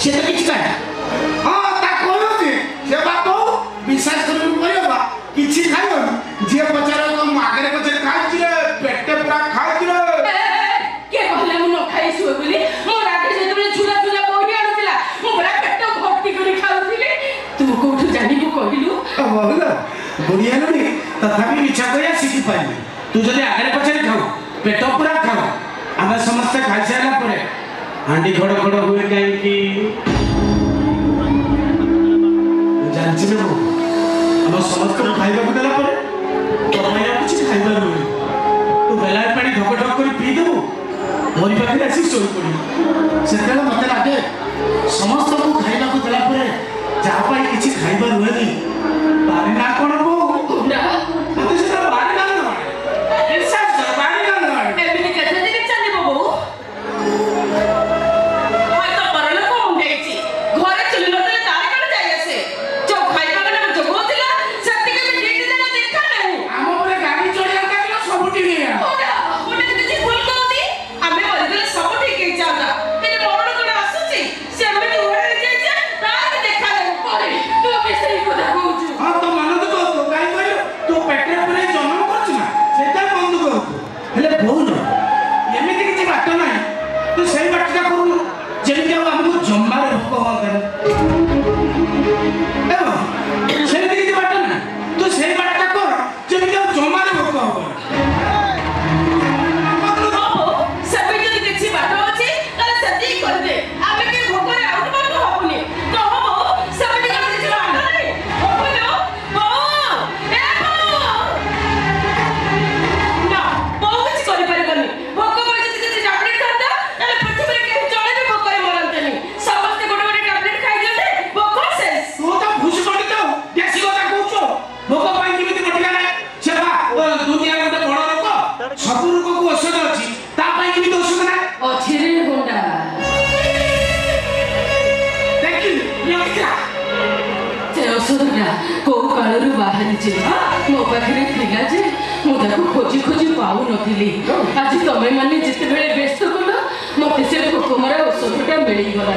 से तो किछ का हां ता कोलो जे से बात विश्वास करबो परबा किछ खाइबो जे पचारो तो मागरे पचे खाइ रे पेटे पूरा खाइ रे के कहले मु न खाइ सुए बोली मो राते से तुले झुला झुला कोही आनुतिला मु बड़ा पेट भर्ती करी खाउतिले तू कोठु जानिबो कहिलु बोला बुढ़िया नुनी तथापि मिछा कहिया सिखि पाइली तू जदि आगरे पचे खाऊ पेट पूरा खाऊ आमे समस्त खाइ साइला परे हांडी खड़ खड़ हुए काई की जानछि ने हम समस्त खाइबा को देला परे तोमे कुछ खाइबा नहीं तू बेला पानी ढक ढक कर पी देबो मोरी पाखे आसी सोई पड़ी सेतेला मते लागे समस्त को खाइबा को देला परे जा पाई किछि खाइबा रुहेनी बारी ना कोन बो ना मते से बारी ना न ऐसा बारी ना न एबिनी कथे दिने चली बबू मो पाखे थिला जे मुझे खोजी खोजी पाऊ नथिली आज तमे माने जिते बेले व्यस्त कलो मते से भोकमरा औषधटा मिली गला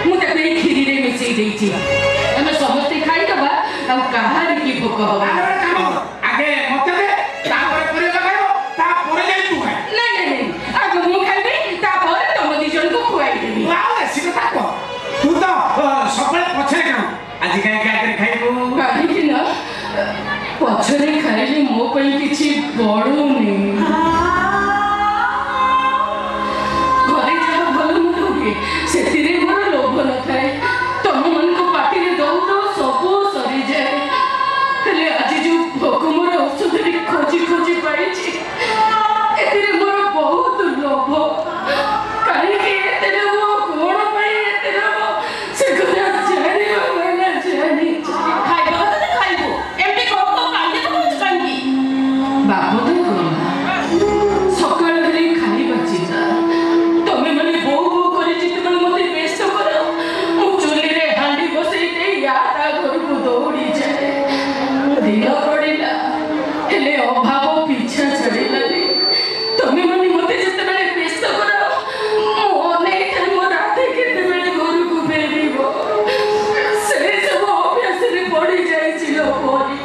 मुझे ते खीरी रे मिसई देइची हम समस्त खाई दबा आ कहार की भोक होबा आगे मते दे तापर करे लगाइबो तापर जाई तू खाए नहीं आगे मु खाइबे तापर तम दी जन को खुआई देबी वाओ ऐसी कथा को तू तो सबले पछे खाऊ आज काई आगे खाइबो काहे कि ना पछरे खाइले मो पई किछि बडुनी घरे जहा भल मुंड हुए सेतिरे मोर लोभ न थाए तम मन को पाटी रे दउ तो सबो सरी जाए हेले आज जो भोक मोर औषध रे खोजी खोजी पाइछि एतिरे मोर बहुत लोभ काहे कि एतिरे मो कोन पई एतिरे मो से गुना जाने वाला जानी खाइबो त खाइबो एमटी को कांदे को कांदी बाबू तो कोन सकाळ रे खाली बचिता तमे मने बो बो करे जिते मन मते बेस्ट करो मु चुली रे हांडी बसई दे याता घर को दौड़ी जाए दिन पड़िला हेले अभाव पीछा छड़िला रे तमे मने मते जिते बेले बेस्ट करो मोने थे मो राते केते बेले घर को फेरिबो से सब अभ्यास रे पड़ी जाई छिलो परी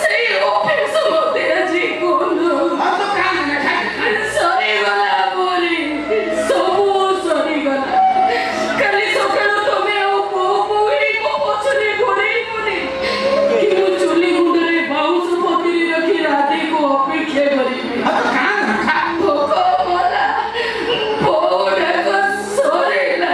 से अभ्यास मते आजी कोन हम तो काम ना खाए सरी गला बोली सबू सरी गला काली सकाळ तमे ओ बोई को पछरे घोड़े मुनी कि मु चुली मुंडरे बाउस पकड़ी रखी राते को अपेक्षा करिबी हम तो काम ना खा भोको मला बोडा को सरेला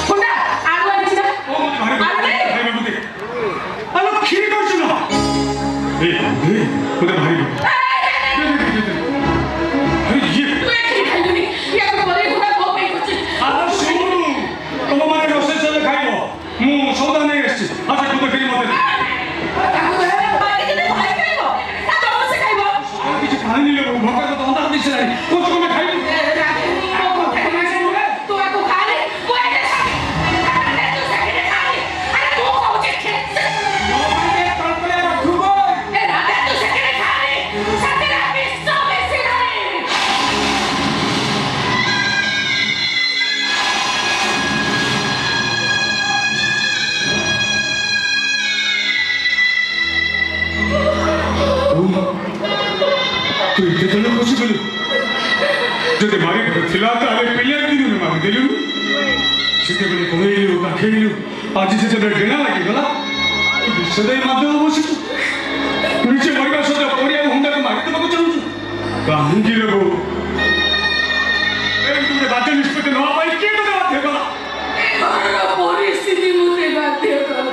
कोंडा आगवा दिना अलो खीर करछु ना ए मुझे भाई अरे ये तू एक खीर खाइलुनी या को बरे घोड़ा को पे कुछ आ सुनु तुम माने रोसे चले खाइबो मु सौदा नै आछि अच्छा तू तो खीर मते ताको दे बाकी के भाई खाइबो ता तम से खाइबो किछ खाइ नै लेबो भोका तो अंदर दिस लाई कुछ को मैं खाइ तू आको खा ले वो एक खा तू सके खा ले अरे तू को जे खेत नो माने तलपले रखुबो ए राते तू सके खा थिला तारे पिले दिन में मार दिलु सिते बले कोइलु काखेलु आज से जब डेना लागी गला सदै माध्यम बसित निचे मरिबा सदा परिया हुंडा को मार देबा को चाहू काहेकि रे बो ए तुमे बात निष्पत्ति न पाई के तो बात गला घर परिस्थिति मुते बाध्य कर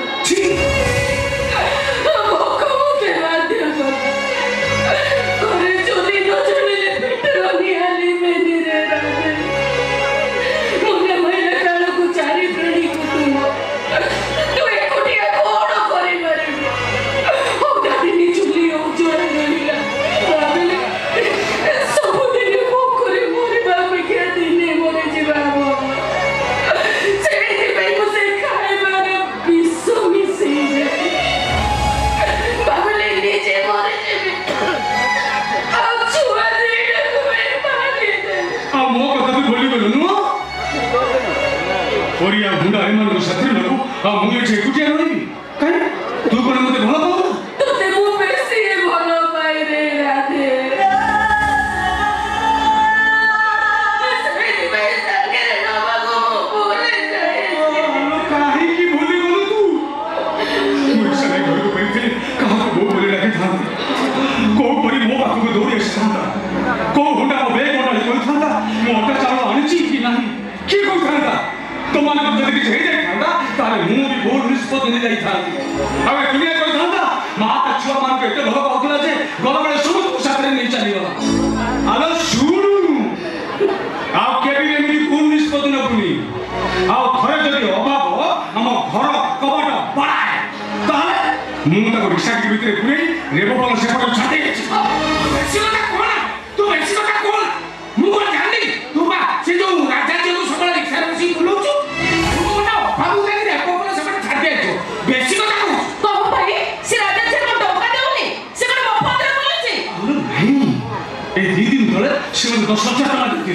भोक मुते बाध्य कर घरे चोरी न चलिले पेटर निहाली मेनी रे राजे मुने महिला काल को चारि प्राणी कुटुंब तू एकुटिया कोण करि मारिबी ओ दादी नि चुली उजळ गलिला राबेले सबुदिन भोकरे मरिबा अपेक्षा दिने मरि जिबा परिया हुंडा एमान को साथी लगो आ मुंगे छे कुटिया रही काई तू कोन मते भलो पाऊ तोते मु बेसी भलो पाई रे राधे सेदी भाई संगे रे नवा गो बोले जाए काहे की भूली गलो तू मुझे सने घर को बैठे कहां को वो बोले लगे था को परी मो बाकू को दौड़ी आसा को हुंडा को बेग मोडा कोई था मो अटा चालो आनिची की नहीं की को था तो माने जदी कि हेई जाई था तारे मु भी बहुत निष्पत्ति नहीं जाई था अबे दुनिया कोई था माता छुआ मान के एते भलो कहला जे गला बेले सब साथरे नहीं चली गला आलो शुरू आ केबी एमि कोन निष्पत्ति न पुनी आ थरे जदी अभाव हम घर कबाट बडाए ताले मु ताको रिक्शा के भीतर पुरे रेबो बल से पर छाटे बेसी কথা कोन तू बेसी কথা कोन मु को जानी तू बा से जो राजा जी को सकल रिक्शा रे बसी बुलौछु बाबू कहीं रे को से पर छाड़ दे तो बेसी কথা को भाई से राजा से को धोखा देउनी से को मफत रे बोलछि नहीं ए दिन तले से 10,000 টাকা দিতে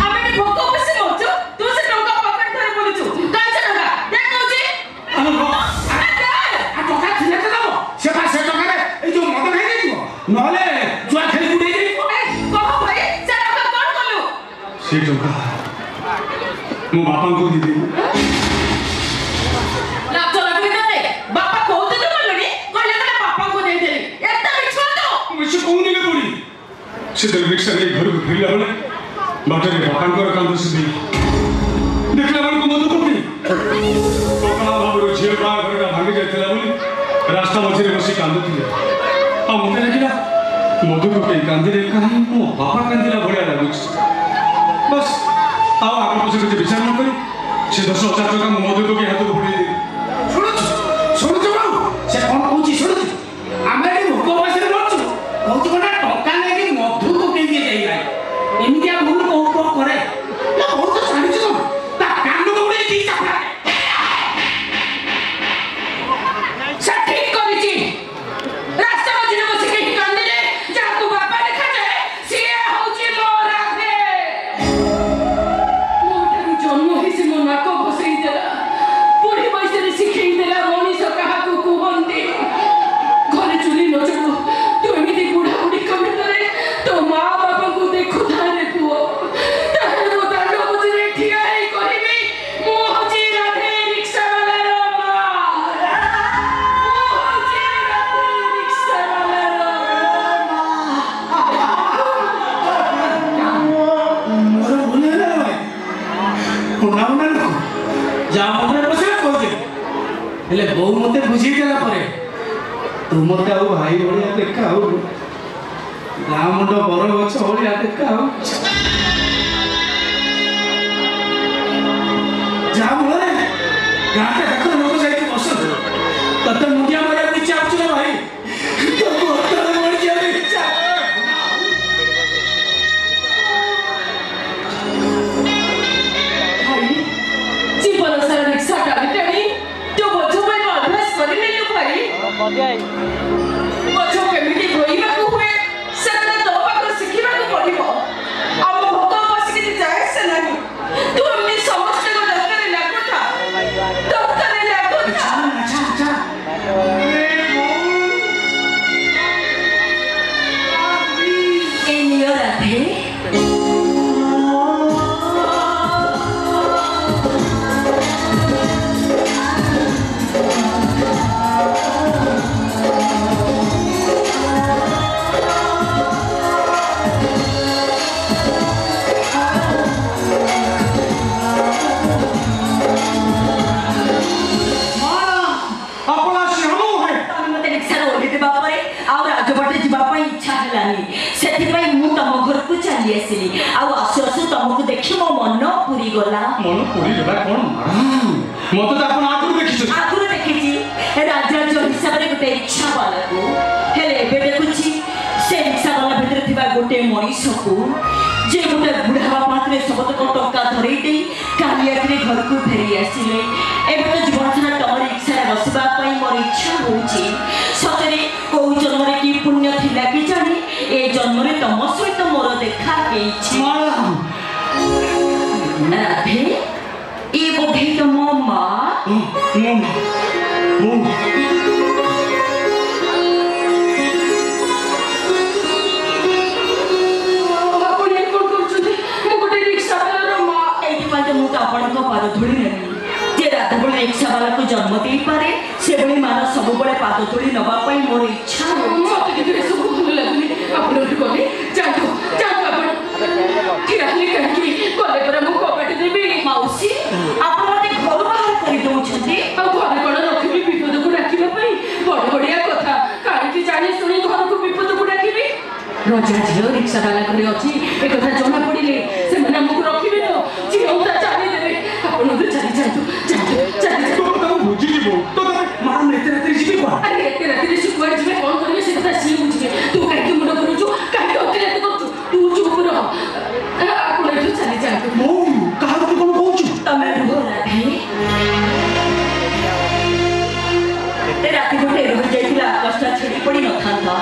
আমি নি ভোক বসে নছ তু সে টঙ্কা পকেট ধরে বলछु কাই সে টাকা দেখ নছি আরে टका थिले त दबो से टका रे ए जो मद खाइ दिबो नहले जुआ खेल गुडे दे कह भाई से टका कोन कलु से टका मो बापा को दी दे लाज लागबे तते बापा कहते तो बोलनी कहले ना बापा को दे दे एता मिछो तो मुझे कौन दिले पड़ी से दल रिक्शा ले घर को फिरला बले बाटे बापा को कांद से दी देखला बल को मधु कोपी कोकला बाबू झियो का घर का भांगी जायतला बोली रास्ता मझे बसी कांदुथिले आ मते लागिला मधु कोपी कांदिले काहे मो बापा कांदिला भलिया लागुछ बस आओ आगे पछे के विचार न करी से 10,000 টাকা मधु कोपी हाथ को पड़ी दे सुनु बाबू से कोन कहूची सुनु आमे भोक बसे रहछु कहूची कोना टका लेके मधु को के दिए जाई भाई एमितिया भूल को करे ना बहुत सारी छ ता कान को उड़े दी चापड़ा से ठीक करिछि रास्ता मझे बसी के कांदिले जा को बापा देखा जाए से होची मोर राधे मोटर जन्म हिसी मो नाक बसई देला पुरी बयसे सिखई देला मनीष कहा को कुहंती घरे चुली न चलू तू एमिति बुढ़ा बुढ़ी कमितरे तो माँ बापा को देखु थारे पुओ ताहे मो दांड बजरे ठिया हे करिबी मो होची राधे रिक्शा वाला रो माँ मो होची राधे रिक्शा वाला रो मोर भूले ना भाई कोना कोना लोक जा मधुरे बसे कहते हेले बहु मते बुझी देला परे तू मते आउ भाई भलिया देखा आउ गाँ मुंड बर गछ भलिया देखा आउ जा बोले गाँ के देखो लोक जाई बस तते मुंडिया मारे इच्छा आछ ना भाई तो हत्या मर जाए इच्छा भाई जीवन सारा रिक्शा टाणी टाणी तो बोझ भाई को अभ्यास करि लेलु भाई बोझ केमिति रोइबा को हुए सेटा दबा को सिखिबा को पड़िबो अब भोक बस के जाए से नहीं तू हमनी समस्त को डॉक्टर लागो था डॉक्टर लागो था अच्छा ए नियो राधे मत तो आपण आगुरु देखिछ आगुरु देखिछि राजा जो हिसाब रे गोटे इच्छा वाला को हेले एबे देखुछि से इच्छा वाला भीतर थिबा गोटे मनीष को जे गोटे बुढ़ा पात्रे सबत को टंका धरई दे कालियारे घर को फेरी आसिले एबे तो जीवन सारा तमर इच्छा बसबा पई मोर इच्छा होछि सतरे को जन्म रे की पुण्य थिला कि जानी ए जन्म रे तम सहित मोर देखा हेछि राधे ए बोधे तो मो मां पाद धूली नहीं जे रात बड़े इच्छा वाला को जन्म दे पारे से बड़ी मार सब बड़े पाद धूली नबा पई मोर इच्छा मत के सब भल लागुनी आपण कोने जातो जातो आपण किराली काकी कोले पर मु कपाट देबी मौसी आपण मते घर बाहर कर दउ छथि आ घर कोन रखिबी विपद को डाकिबा पई बड़ बड़िया कथा काई जाने सुनी घर को विपद को डाकिबी राजा झियो रिक्शा वाला करे अछि ए कथा जणा पड़िले से मने हमको रखिबे तो जीवता चाली देबे आपण तो चली जातो तो तो बुझी जीवो तो मां नेते रात्रि जीवी को अरे एते रात्रि से कोइ जीवे कोन करबे से कथा सी बुझिबे तू काई के मुंड करू छु काई के अकेले करू तू चुप रह आपण तो चली जातो मो कहा तो कोन कहू तमे बोला भाई ते राति गोटे रह जाइतिला कष्ट छेड़ी पड़ी न थांता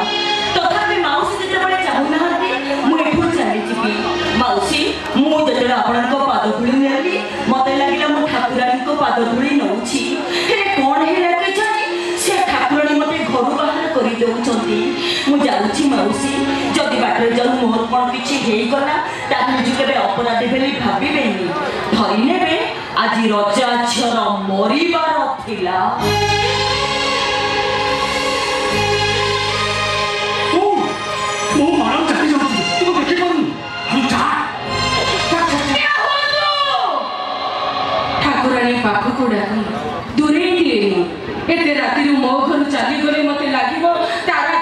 तथापि माउसी जते बड़े चाहू नहते मु एठू चली जिबी माउसी मु जते आपण को पाद धूली नेली मते लागिला मु ठाकुरानी को पाद धूली नउछि हे कोन हेला के जानी से ठाकुरानी मते घर बाहर करि दउछंती मु जाउछि माउसी जदि बाटरे जन मोर कोन किछि हेई गला ताकि जे केबे अपराधी बेली भाबिबेनी धरि नेबे आज रजा झर मरिबार थिला ओ मारम चाली जाऊ तू देखि कोन हम जा ठाकुरानी पाख को डाकी दूरे दिए एते राति मो घर चली गले मते लागिबो तारा